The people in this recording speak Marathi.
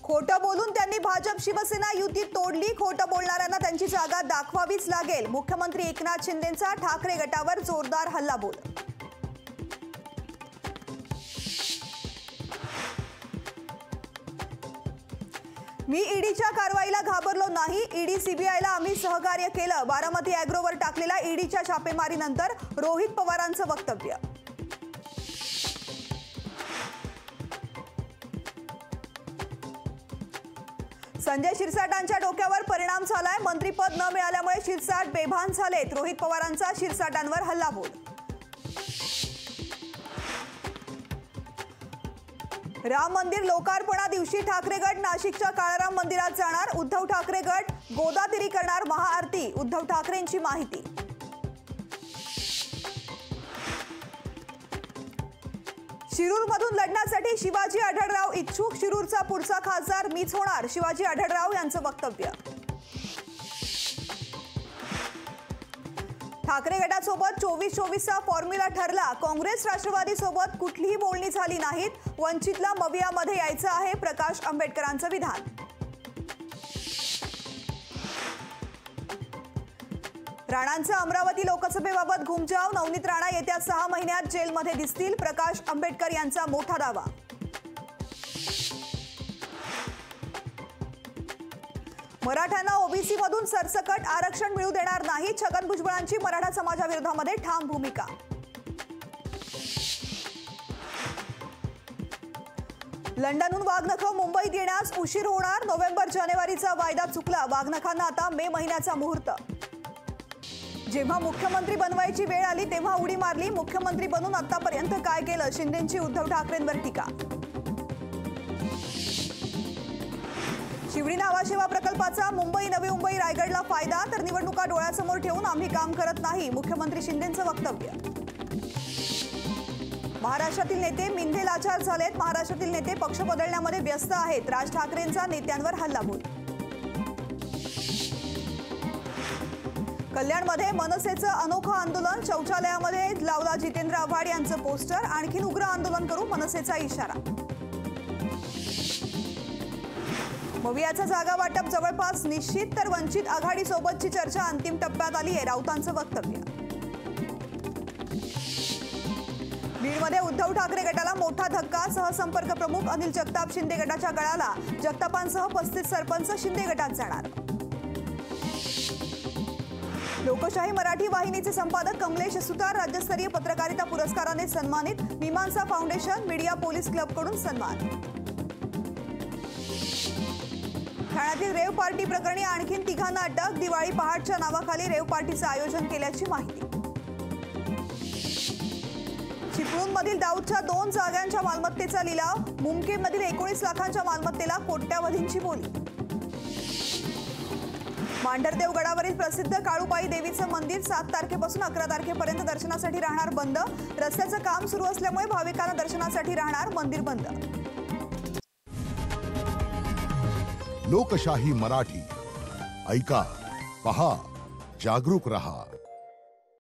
खोटं बोलून त्यांनी भाजप शिवसेना युती तोडली। खोटं बोलणाऱ्यांना त्यांची जागा दाखवावीच लागेल। मुख्यमंत्री एकनाथ शिंदेंचा ठाकरे गटावर जोरदार हल्लाबोल। मी ईडीच्या कारवाईला घाबरलो नाही। ईडी सीबीआयला आम्ही सहकार्य केलं। बारामती ॲग्रोवर टाकलेल्या ईडीच्या छापेमारीनंतर रोहित पवारांचं वक्तव्य। संजय शिरसाटांच्या डोक्यावर परिणाम झालाय। मंत्रीपद न मिळाल्यामुळे शिरसाट बेभान झालेत। रोहित पवारांचा शिरसाटांवर हल्लाबोल। राम मंदिर लोकार्पणा दिवशी ठाकरे गट नाशिकच्या काळाराम मंदिरात जाणार। उद्धव ठाकरे गट गोदातीरी करणार महाआरती। उद्धव ठाकरेंची माहिती। शिरूरमधून लढण्यासाठी शिवाजी आढळराव इच्छुक। शिरूरचा पुढचा खासदार मीच होणार, शिवाजी आढळराव यांचं वक्तव्य। ठाकरे गटासोबत 24-24चा फॉर्म्युला ठरला। काँग्रेस राष्ट्रवादी सोबत कुठलीही बोलणी झाली नाहीत। वंचितला मवियामध्ये यायचं आहे, प्रकाश आंबेडकरांचं विधान। राणांचं अमरावती लोकसभेबाबत घुमजाव। नवनीत राणा येत्या 6 महिन्यात जेलमध्ये दिसतील, प्रकाश आंबेडकर यांचा मोठा दावा। मराठ्यांना ओबीसी मधून सरसकट आरक्षण मिळू देणार नाही। छगन भुजबळांची मराठा समाजाविरोधामध्ये ठाम भूमिका। लंडनहून वाघनखं मुंबईत येण्यास उशीर होणार। नोव्हेंबर-जानेवारीचा वायदा चुकला। वाघनखांना आता मे महिन्याचा मुहूर्त। जेव्हा मुख्यमंत्री बनवायची वेळ आली तेव्हा उडी मारली। मुख्यमंत्री बनून आतापर्यंत काय केलं? शिंदेंची उद्धव ठाकरेंवर टीका। शिवडी नावाशेवा प्रकल्पाचा मुंबई नवी मुंबई रायगडला फायदा, तर निवडणुका डोळ्यासमोर ठेवून आम्ही काम करत नाही, मुख्यमंत्री शिंदेंचं वक्तव्य। महाराष्ट्रातील नेते मिंधे लाचार झालेत। महाराष्ट्रातील नेते पक्ष बदलण्यामध्ये व्यस्त आहेत। राज ठाकरेंचा नेत्यांवर हल्लाबोल। कल्याणमध्ये मनसेचं अनोखं आंदोलन। शौचालयामध्ये लावला जितेंद्र आव्हाड यांचं पोस्टर। आणखी उग्र आंदोलन करू, मनसेचा इशारा। मवियाचा जागा वाटप जवळपास निश्चित, तर वंचित आघाडीसोबतची चर्चा अंतिम टप्प्यात आली आहे, राऊतांचं वक्तव्य। बीडमध्ये उद्धव ठाकरे गटाला मोठा धक्का। सहसंपर्क प्रमुख अनिल जगताप शिंदे गटाच्या गळाला। जगतापांसह 35 सरपंच शिंदे गटात जाणार। लोकशाही मराठी वाहिनीचे संपादक कमलेश सुतार राज्यस्तरीय पत्रकारिता पुरस्काराने सन्मानित। मीमांसा फाउंडेशन मीडिया पोलीस क्लबकडून सन्मान। ठाण्यातील रेव पार्टी प्रकरणी आणखी 3 अटक। दिवाळी पहाटच्या नावाखाली रेव पार्टीचं आयोजन केल्याची माहिती। चिपळूणमधील दाऊदच्या 2 जागांच्या मालमत्तेचा लिलाव। मुमकेमधील 19 लाखांच्या मालमत्तेला कोट्यावधींची बोली। मांढरदेव गडावरील प्रसिद्ध काळूबाई देवीचं मंदिर 7 तारखेपासून 11 तारखेपर्यंत दर्शनासाठी राहणार बंद। रस्त्याचं काम सुरू असल्यामुळे भाविकांना दर्शनासाठी राहणार मंदिर बंद। लोकशाही मराठी ऐका, पहा, जागरूक रहा।